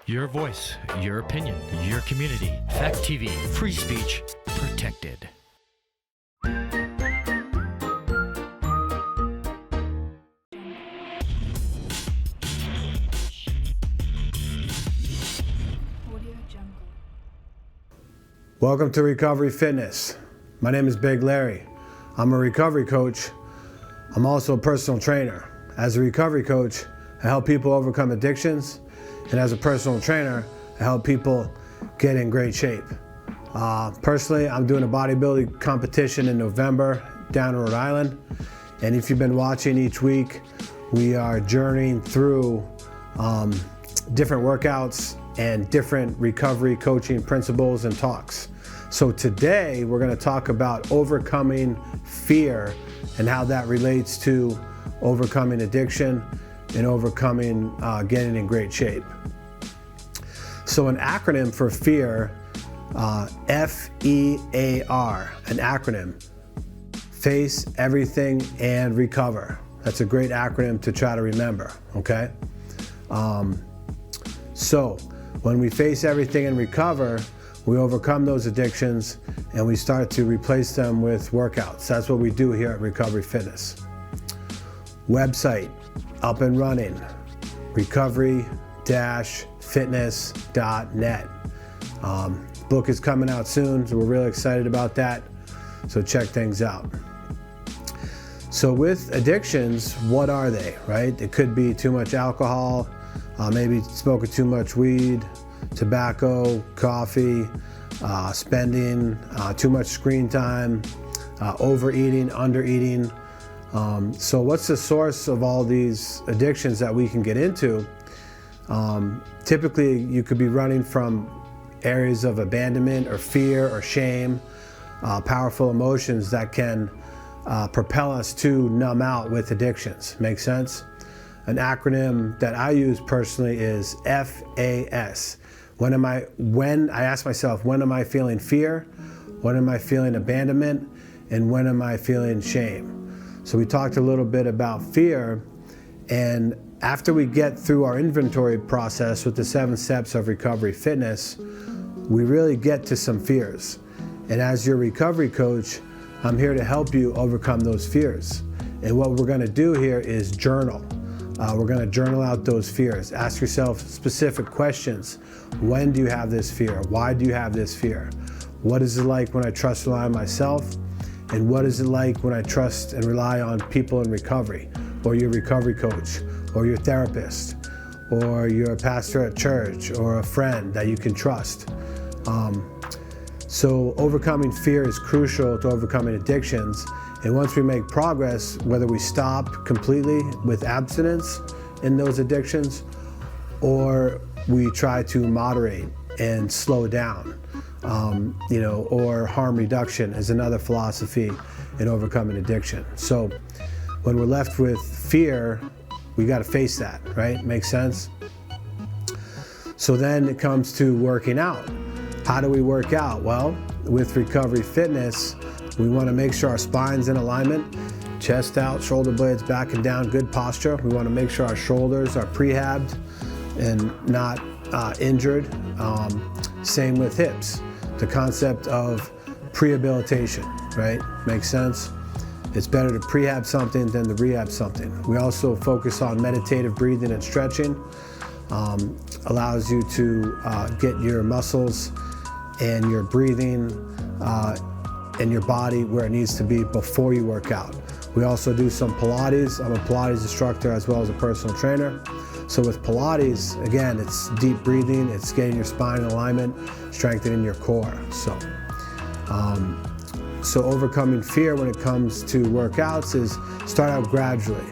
Your voice, your opinion, your community. Fact TV, free speech protected. Welcome to Recovery Fitness. My name is Big Larry. I'm a recovery coach. I'm also a personal trainer. As a recovery coach, I help people overcome addictions, and as a personal trainer, I help people get in great shape. Personally, I'm doing a bodybuilding competition in November down in Rhode Island, and if you've been watching each week, we are journeying through different workouts and different recovery coaching principles and talks. So today we're going to talk about overcoming fear and how that relates to overcoming addiction and overcoming getting in great shape. So an acronym for fear, FEAR, an acronym, face, everything, and recover. That's a great acronym to try to remember, okay? So when we face everything and recover, we overcome those addictions and we start to replace them with workouts. That's what we do here at Recovery Fitness. Website, up and running, recovery-fitness.net. Book is coming out soon, so we're really excited about that. So check things out. So with addictions, what are they, right? It could be too much alcohol, maybe smoking too much weed, tobacco, coffee, spending too much screen time, overeating, undereating. So what's the source of all these addictions that we can get into? Typically, you could be running from areas of abandonment or fear or shame, powerful emotions that can propel us to numb out with addictions. Make sense? An acronym that I use personally is FAS. When I ask myself, when am I feeling fear? When am I feeling abandonment? And when am I feeling shame? So we talked a little bit about fear, and after we get through our inventory process with the 7 steps of recovery fitness, we really get to some fears. And as your recovery coach, I'm here to help you overcome those fears. And what we're gonna do here is journal. We're gonna journal out those fears. Ask yourself specific questions. When do you have this fear? Why do you have this fear? What is it like when I trust and rely on myself? And what is it like when I trust and rely on people in recovery, or your recovery coach, or your therapist, or your pastor at church, or a friend that you can trust? So overcoming fear is crucial to overcoming addictions. And once we make progress, whether we stop completely with abstinence in those addictions, or we try to moderate and slow down, or harm reduction is another philosophy in overcoming addiction. So when we're left with fear, we got to face that, right? Makes sense? So then it comes to working out. How do we work out? Well, with Recovery Fitness, we want to make sure our spine's in alignment, chest out, shoulder blades back and down, good posture. We want to make sure our shoulders are prehabbed and not injured. Same with hips. The concept of prehabilitation, right? Makes sense? It's better to prehab something than to rehab something. We also focus on meditative breathing and stretching. Allows you to get your muscles and your breathing and your body where it needs to be before you work out. We also do some Pilates. I'm a Pilates instructor as well as a personal trainer. So with Pilates, again, it's deep breathing, it's getting your spine in alignment, strengthening your core. So overcoming fear when it comes to workouts is start out gradually.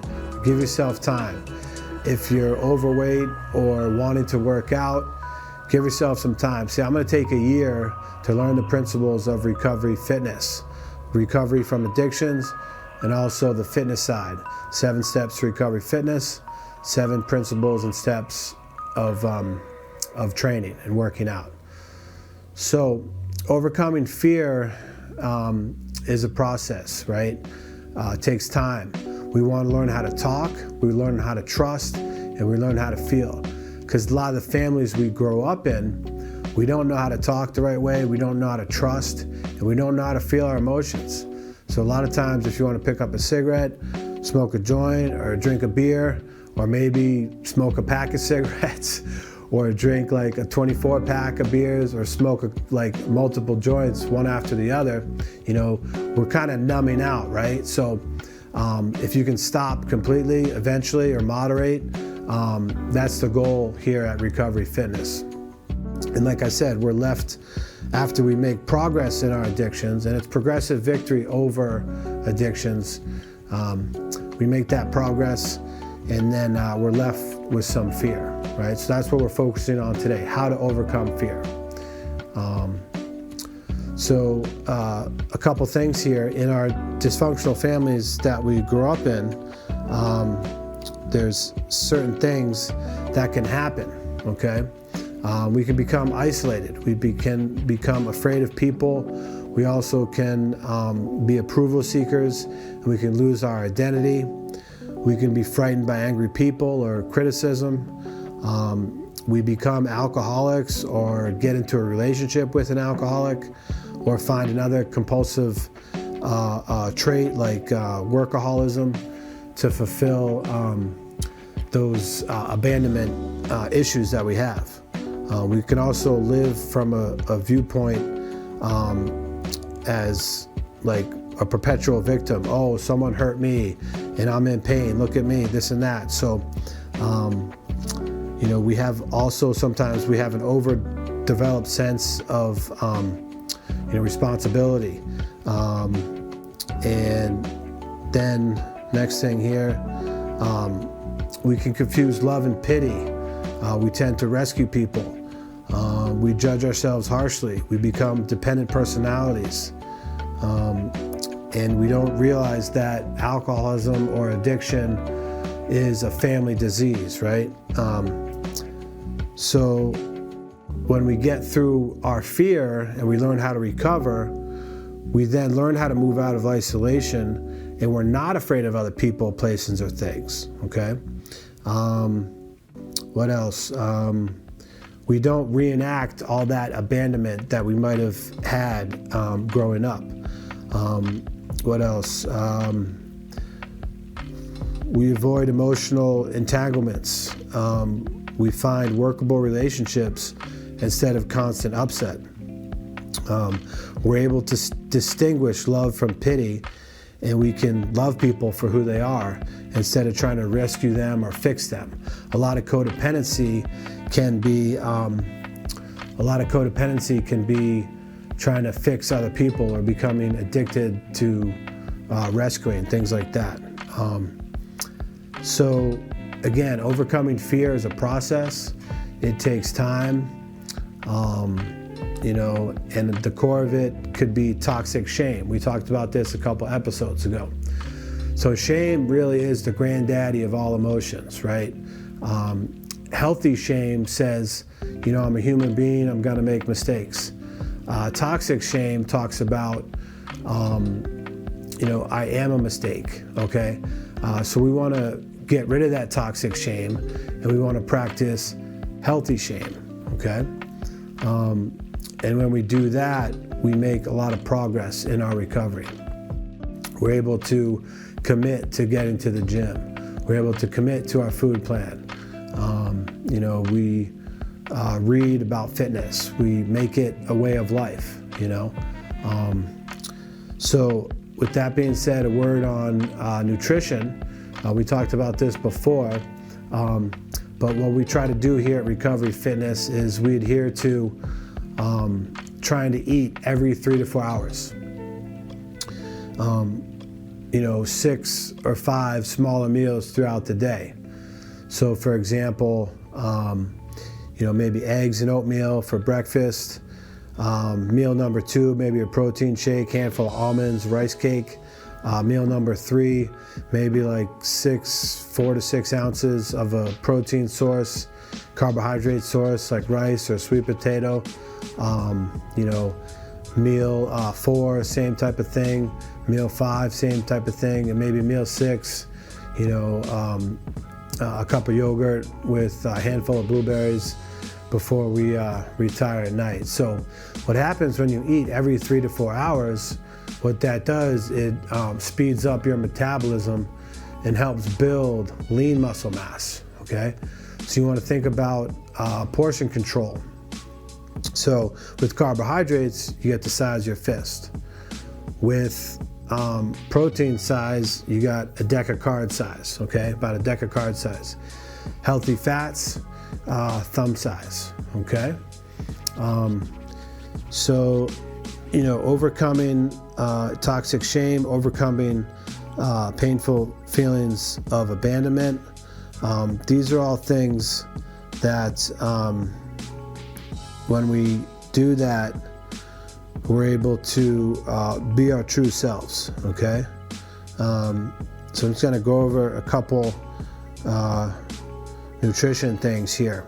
Give yourself time. If you're overweight or wanting to work out, give yourself some time. See, I'm gonna take a year to learn the principles of recovery fitness, recovery from addictions, and also the fitness side. 7 steps to recovery fitness, 7 principles and steps of training and working out. So overcoming fear is a process, right? It takes time. We want to learn how to talk, we learn how to trust, and we learn how to feel. because a lot of the families we grow up in, we don't know how to talk the right way, we don't know how to trust, and we don't know how to feel our emotions. So a lot of times if you want to pick up a cigarette, smoke a joint, or drink a beer, or maybe smoke a pack of cigarettes, or drink like a 24 pack of beers, or smoke like multiple joints one after the other, you know, we're kind of numbing out, right? So if you can stop completely eventually or moderate, that's the goal here at Recovery Fitness. And like I said, we're left after we make progress in our addictions, and it's progressive victory over addictions. We make that progress, and then we're left with some fear, right? So that's what we're focusing on today, how to overcome fear. So a couple things here. In our dysfunctional families that we grew up in, there's certain things that can happen, okay? We can become isolated. We can become afraid of people. We also can be approval seekers, and we can lose our identity. We can be frightened by angry people or criticism. We become alcoholics or get into a relationship with an alcoholic, or find another compulsive trait like workaholism to fulfill those abandonment issues that we have. We can also live from a viewpoint as like a perpetual victim. Oh, someone hurt me and I'm in pain, look at me, this and that. So, you know, we have also, sometimes we have an overdeveloped sense of, you know, responsibility. And then next thing here, we can confuse love and pity. We tend to rescue people. We judge ourselves harshly. We become dependent personalities. And we don't realize that alcoholism or addiction is a family disease, right? So when we get through our fear and we learn how to recover, we then learn how to move out of isolation, and we're not afraid of other people, places, or things, okay? What else? We don't reenact all that abandonment that we might have had growing up. What else? We avoid emotional entanglements. We find workable relationships instead of constant upset. We're able to distinguish love from pity, and we can love people for who they are instead of trying to rescue them or fix them. A lot of codependency can be trying to fix other people or becoming addicted to rescuing, things like that. So again, overcoming fear is a process. It takes time, you know, and the core of it could be toxic shame. We talked about this a couple episodes ago. So shame really is the granddaddy of all emotions, right? Healthy shame says, you know, I'm a human being, I'm gonna make mistakes. Toxic shame talks about, you know, I am a mistake, okay? So we wanna get rid of that toxic shame, and we wanna practice healthy shame, okay? And when we do that, we make a lot of progress in our recovery. We're able to commit to getting to the gym. We're able to commit to our food plan. You know, we read about fitness. We make it a way of life, you know. So with that being said, a word on nutrition. We talked about this before, but what we try to do here at Recovery Fitness is we adhere to trying to eat every 3 to 4 hours. You know, 6 or 5 smaller meals throughout the day. So for example, you know, maybe eggs and oatmeal for breakfast. Meal number 2, maybe a protein shake, handful of almonds, rice cake. Meal number 3, maybe like 4 to 6 ounces of a protein source, carbohydrate source like rice or sweet potato. You know, meal 4, same type of thing. Meal 5, same type of thing. And maybe meal 6, you know, a cup of yogurt with a handful of blueberries before we retire at night. So what happens when you eat every 3 to 4 hours, what that does, it speeds up your metabolism and helps build lean muscle mass, okay? So you want to think about portion control. So with carbohydrates, you get the size of your fist. With protein size, you got a deck of card size, okay? About a deck of card size. Healthy fats, thumb size, okay? So, you know, overcoming toxic shame, overcoming painful feelings of abandonment, these are all things that when we do that, we're able to be our true selves, okay? So I'm just gonna go over a couple nutrition things here.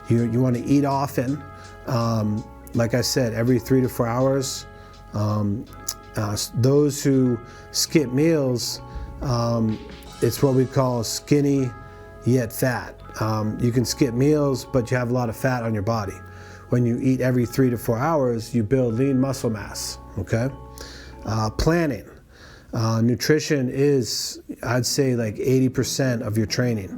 You wanna eat often. Like I said, every 3 to 4 hours. Those who skip meals, it's what we call skinny yet fat. You can skip meals, but you have a lot of fat on your body. When you eat every 3 to 4 hours, you build lean muscle mass, okay? Planning. Nutrition is, I'd say, like 80% of your training.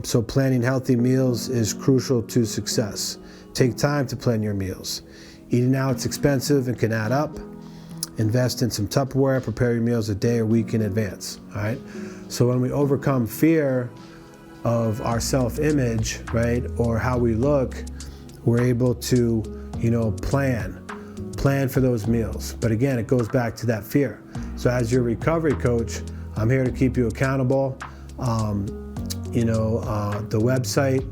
So planning healthy meals is crucial to success. Take time to plan your meals. Eating out's expensive and can add up. Invest in some Tupperware, prepare your meals a day or week in advance, all right? So when we overcome fear of our self-image, right, or how we look, we're able to, you know, plan for those meals. But again, it goes back to that fear. So as your recovery coach, I'm here to keep you accountable. The website,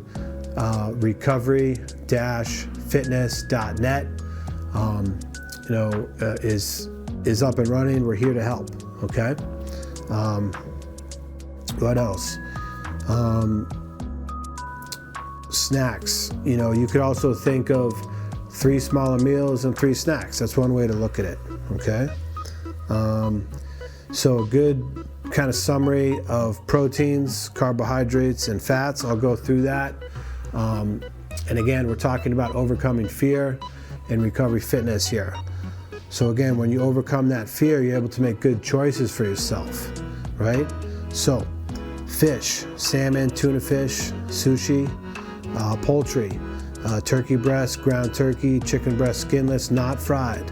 recovery-fitness.net, is up and running. We're here to help, okay? What else? Snacks. You know, you could also think of 3 smaller meals and 3 snacks. That's one way to look at it, okay? So a good kind of summary of proteins, carbohydrates, and fats. I'll go through that. And again, we're talking about overcoming fear and recovery fitness here. So again, when you overcome that fear, you're able to make good choices for yourself, right? So fish, salmon, tuna fish, sushi, poultry, turkey breast, ground turkey, chicken breast skinless, not fried.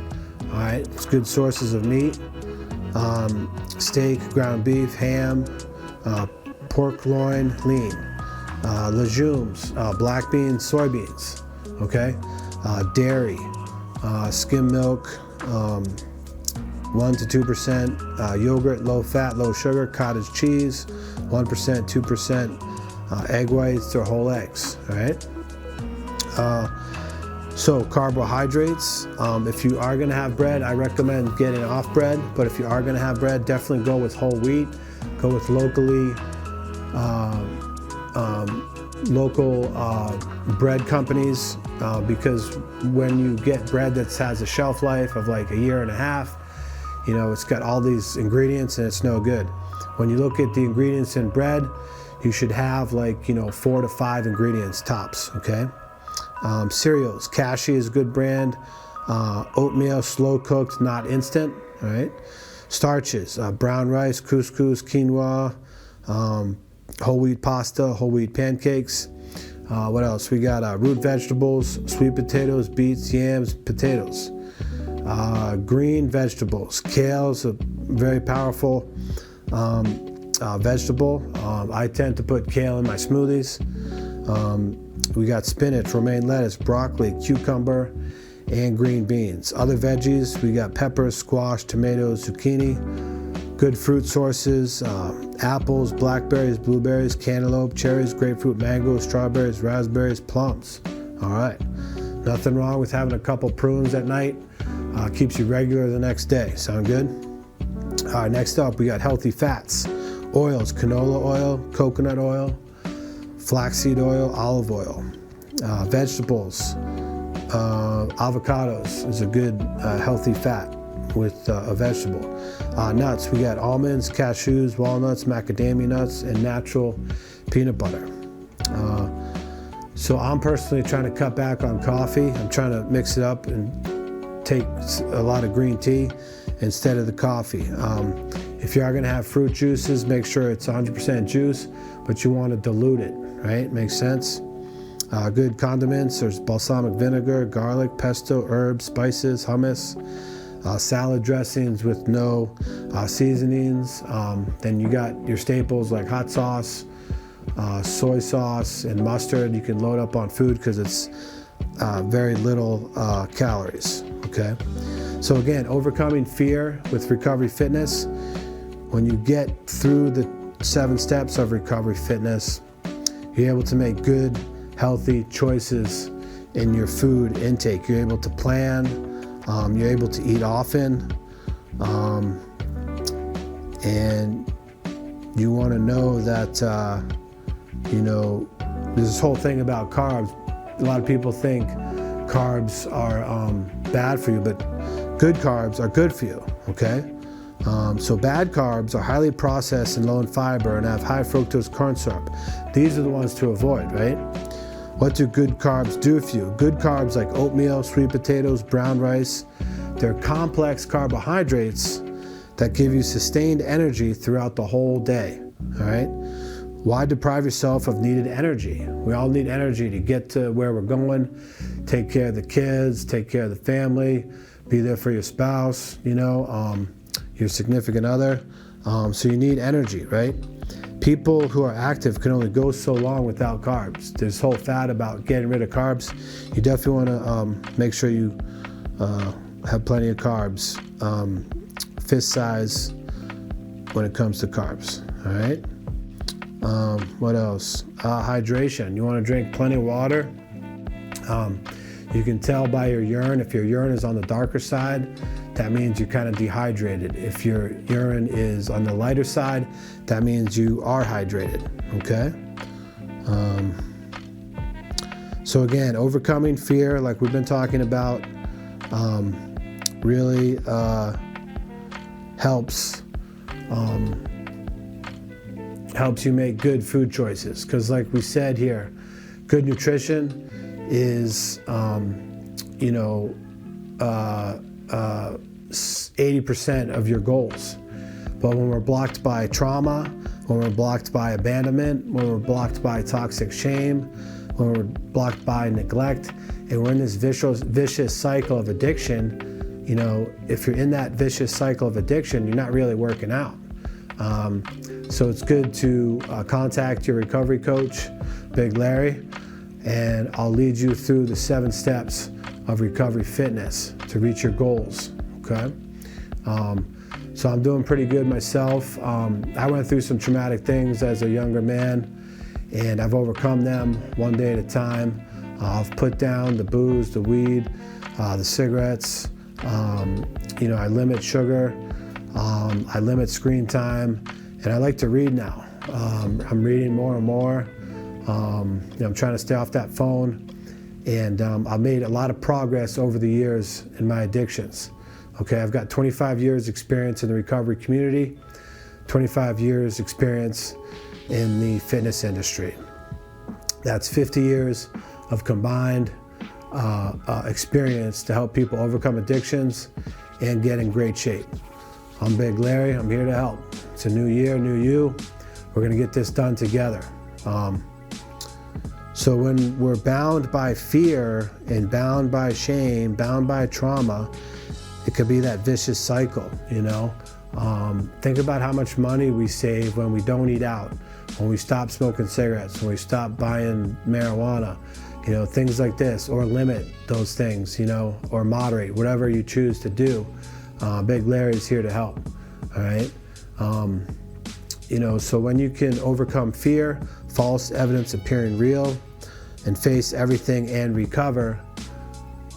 All right, it's good sources of meat. Steak, ground beef, ham, pork loin, lean. Legumes, black beans, soybeans, okay? Dairy, skim milk, 1 to 2%, yogurt, low fat, low sugar, cottage cheese, 1%, 2%, egg whites or whole eggs, all right? So carbohydrates, if you are gonna have bread, I recommend getting off bread, but if you are gonna have bread, definitely go with whole wheat, go with local bread companies, because when you get bread that has a shelf life of like 1.5 years, you know, it's got all these ingredients and it's no good. When you look at the ingredients in bread, you should have like, 4 to 5 ingredients tops, okay? Cereals, Kashi is a good brand. Oatmeal, slow cooked, not instant, all right? Starches, brown rice, couscous, quinoa, whole wheat pasta, whole wheat pancakes. What else? We got root vegetables, sweet potatoes, beets, yams, potatoes. Green vegetables, kale's a very powerful vegetable. I tend to put kale in my smoothies. We got spinach, romaine lettuce, broccoli, cucumber, and green beans. Other veggies, we got peppers, squash, tomatoes, zucchini. Good fruit sources, apples, blackberries, blueberries, cantaloupe, cherries, grapefruit, mangoes, strawberries, raspberries, plums. All right, nothing wrong with having a couple prunes at night. Keeps you regular the next day. Sound good? All right, next up, we got healthy fats. Oils, canola oil, coconut oil, flaxseed oil, olive oil. Vegetables, avocados is a good healthy fat with a vegetable. Nuts, we got almonds, cashews, walnuts, macadamia nuts, and natural peanut butter. So I'm personally trying to cut back on coffee. I'm trying to mix it up and take a lot of green tea instead of the coffee. If you are going to have fruit juices, make sure it's 100% juice, but you want to dilute it, right? Makes sense? Good condiments, there's balsamic vinegar, garlic, pesto, herbs, spices, hummus, salad dressings with no seasonings. Then you got your staples like hot sauce, soy sauce, and mustard. You can load up on food because it's very little calories, okay? So again, overcoming fear with Recovery Fitness. When you get through the 7 steps of Recovery Fitness, you're able to make good, healthy choices in your food intake. You're able to plan, you're able to eat often, and you want to know that, there's this whole thing about carbs. A lot of people think carbs are bad for you, but good carbs are good for you, okay? So bad carbs are highly processed and low in fiber and have high fructose corn syrup. These are the ones to avoid, right? What do good carbs do for you? Good carbs like oatmeal, sweet potatoes, brown rice, they're complex carbohydrates that give you sustained energy throughout the whole day, all right? Why deprive yourself of needed energy? We all need energy to get to where we're going, take care of the kids, take care of the family, be there for your spouse, your significant other. So you need energy, right? People who are active can only go so long without carbs. There's this whole fad about getting rid of carbs. You definitely want to make sure you have plenty of carbs, fist size when it comes to carbs, all right? What else? Hydration. You want to drink plenty of water. You can tell by your urine. If your urine is on the darker side, that means you're kind of dehydrated. If your urine is on the lighter side, that means you are hydrated, okay? So again, overcoming fear, like we've been talking about, really helps you make good food choices. Because like we said here, good nutrition is, 80% of your goals. But when we're blocked by trauma, when we're blocked by abandonment, when we're blocked by toxic shame, when we're blocked by neglect, and we're in this vicious cycle of addiction, if you're in that vicious cycle of addiction, you're not really working out. So it's good to contact your recovery coach, Big Larry, and I'll lead you through the 7 steps of Recovery Fitness to reach your goals, okay? So I'm doing pretty good myself. I went through some traumatic things as a younger man, and I've overcome them one day at a time. I've put down the booze, the weed, the cigarettes. I limit sugar. I limit screen time, and I like to read now. I'm reading more and more. I'm trying to stay off that phone, and I've made a lot of progress over the years in my addictions. Okay, I've got 25 years experience in the recovery community, 25 years experience in the fitness industry. That's 50 years of combined experience to help people overcome addictions and get in great shape. I'm Big Larry, I'm here to help. It's a new year, new you. We're gonna get this done together. So when we're bound by fear and bound by shame, bound by trauma, it could be that vicious cycle, Think about how much money we save when we don't eat out, when we stop smoking cigarettes, when we stop buying marijuana, things like this, or limit those things, or moderate, whatever you choose to do. Big Larry's here to help, all right? So when you can overcome fear, false evidence appearing real, and face everything and recover,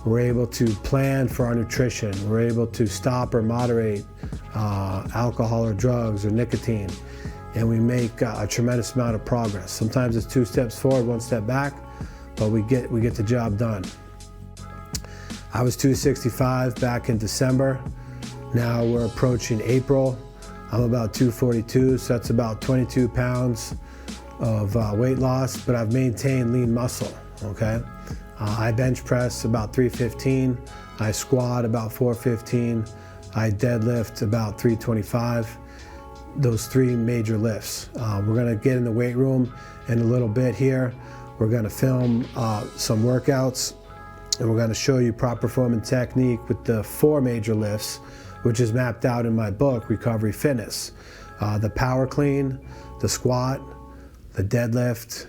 we're able to plan for our nutrition. We're able to stop or moderate alcohol or drugs or nicotine, and we make a tremendous amount of progress. Sometimes it's 2 steps forward, 1 step back, but we get the job done. I was 265 back in December. Now we're approaching April. I'm about 242, so that's about 22 pounds weight loss, but I've maintained lean muscle, okay? I bench press about 315, I squat about 415, I deadlift about 325, those 3 major lifts. We're gonna get in the weight room in a little bit here. We're gonna film some workouts, and we're gonna show you proper form and technique with the 4 major lifts, which is mapped out in my book, Recovery Fitness. The power clean, the squat, the deadlift,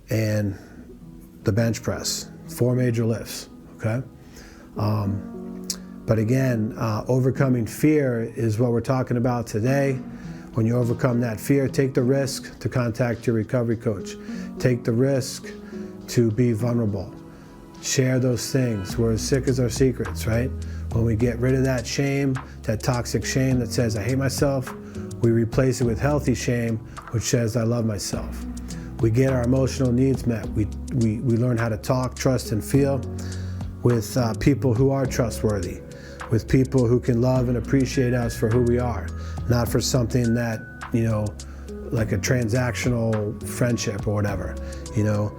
and the bench press. 4 major lifts, okay? But again, overcoming fear is what we're talking about today. When you overcome that fear, take the risk to contact your recovery coach. Take the risk to be vulnerable. Share those things. We're as sick as our secrets, right? When we get rid of that shame, that toxic shame that says, I hate myself, we replace it with healthy shame, which says, I love myself. We get our emotional needs met. We learn how to talk, trust, and feel with people who are trustworthy, with people who can love and appreciate us for who we are, not for something that, you know, like a transactional friendship or whatever, you know.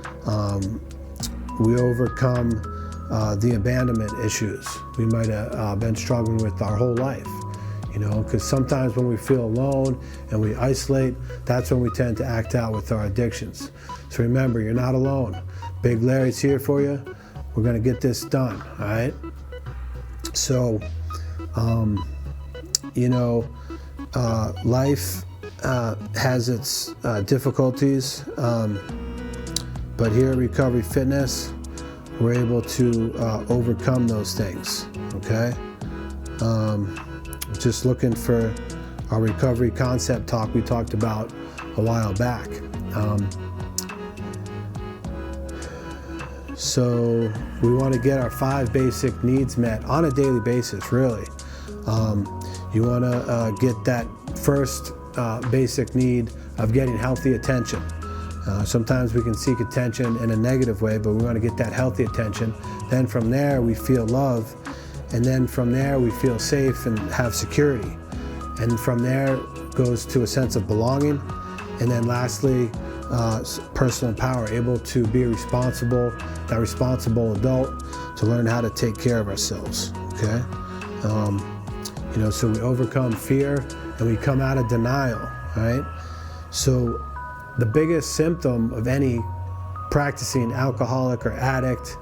We overcome the abandonment issues we might have been struggling with our whole life, you know, because sometimes when we feel alone and we isolate, that's when we tend to act out with our addictions. So remember, you're not alone. Big Larry's here for you. We're gonna get this done, all right? So, you know, life has its difficulties, but here at Recovery Fitness, we're able to overcome those things, okay? Just looking for our recovery concept talk we talked about a while back. So we want to get our 5 basic needs met on a daily basis, really. You want to get that first basic need of getting healthy attention. Sometimes we can seek attention in a negative way, but we want to get that healthy attention. Then from there we feel love, and then from there we feel safe and have security. And from there goes to a sense of belonging, and then lastly, personal power, able to be responsible, that responsible adult, to learn how to take care of ourselves, okay? You know, so we overcome fear and we come out of denial, right? So the biggest symptom of any practicing alcoholic or addict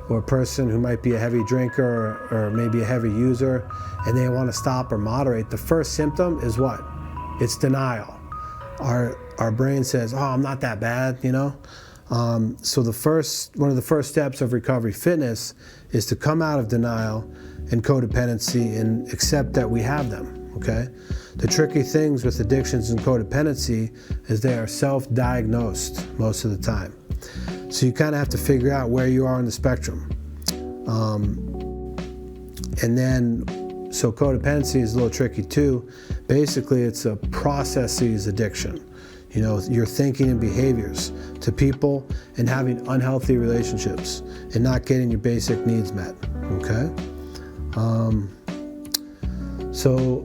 or person who might be a heavy drinker or maybe a heavy user and they want to stop or moderate, the first symptom is what? It's denial. Our brain says, oh, I'm not that bad, you know? So one of the first steps of Recovery Fitness is to come out of denial and codependency and accept that we have them, okay? The tricky things with addictions and codependency is they are self-diagnosed most of the time. So you kind of have to figure out where you are on the spectrum. And then, so codependency is a little tricky too. Basically, it's a processes addiction. You know, your thinking and behaviors to people and having unhealthy relationships and not getting your basic needs met, okay? So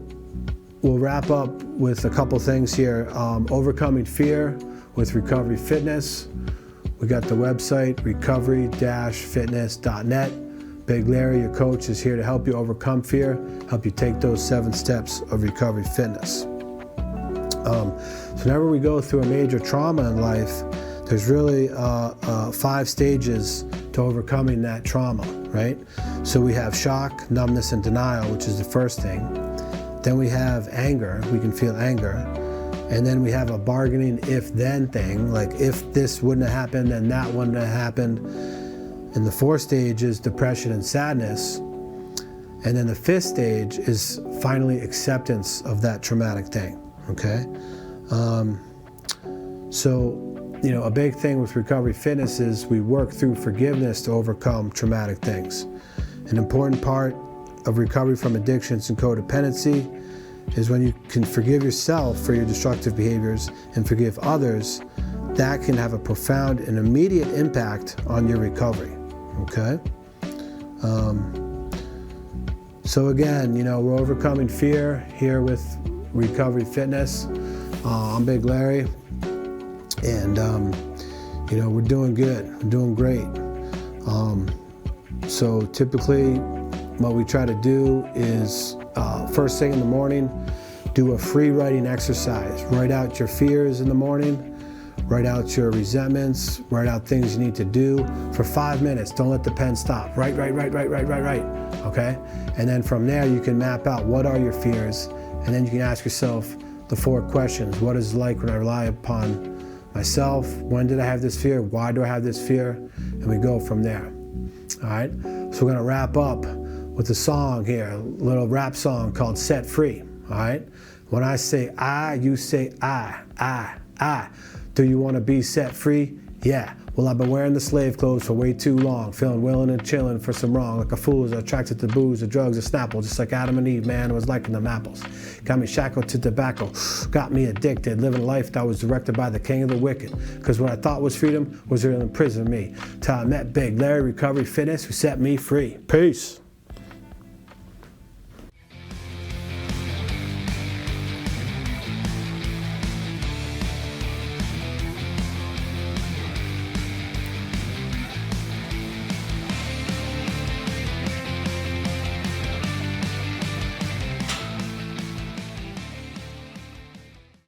we'll wrap up with a couple things here. Overcoming fear with Recovery Fitness. We got the website, recovery-fitness.net. Big Larry, your coach, is here to help you overcome fear, help you take those 7 steps of Recovery Fitness. So whenever we go through a major trauma in life, there's really 5 stages to overcoming that trauma, right? So we have shock, numbness, and denial, which is the first thing. Then we have anger, we can feel anger. And then we have a bargaining if-then thing, like if this wouldn't have happened, then that wouldn't have happened. And the 4th stage is depression and sadness. And then the 5th stage is finally acceptance of that traumatic thing, okay? So, you know, a big thing with Recovery Fitness is we work through forgiveness to overcome traumatic things. An important part of recovery from addictions and codependency is when you can forgive yourself for your destructive behaviors and forgive others, that can have a profound and immediate impact on your recovery, okay? So again, you know, we're overcoming fear here with Recovery Fitness. I'm Big Larry. And, we're doing good, we're doing great. So typically what we try to do is first thing in the morning, do a free writing exercise. Write out your fears in the morning, write out your resentments, write out things you need to do for 5 minutes. Don't let the pen stop. Write, okay? And then from there you can map out what are your fears, and then you can ask yourself the 4 questions. What is it like when I rely upon myself? When did I have this fear? Why do I have this fear? And we go from there. All right? So we're gonna wrap up with a song here, a little rap song called Set Free. All right? When I say I, you say I. Do you want to be set free? Yeah. Well, I've been wearing the slave clothes for way too long, feeling willing and chilling for some wrong, like a fool is attracted to booze, the drugs, the Snapple, just like Adam and Eve, man, it was liking them apples. Got me shackled to tobacco, got me addicted, living a life that was directed by the king of the wicked, because what I thought was freedom was really in prison me, till I met Big Larry Recovery Fitness, who set me free. Peace.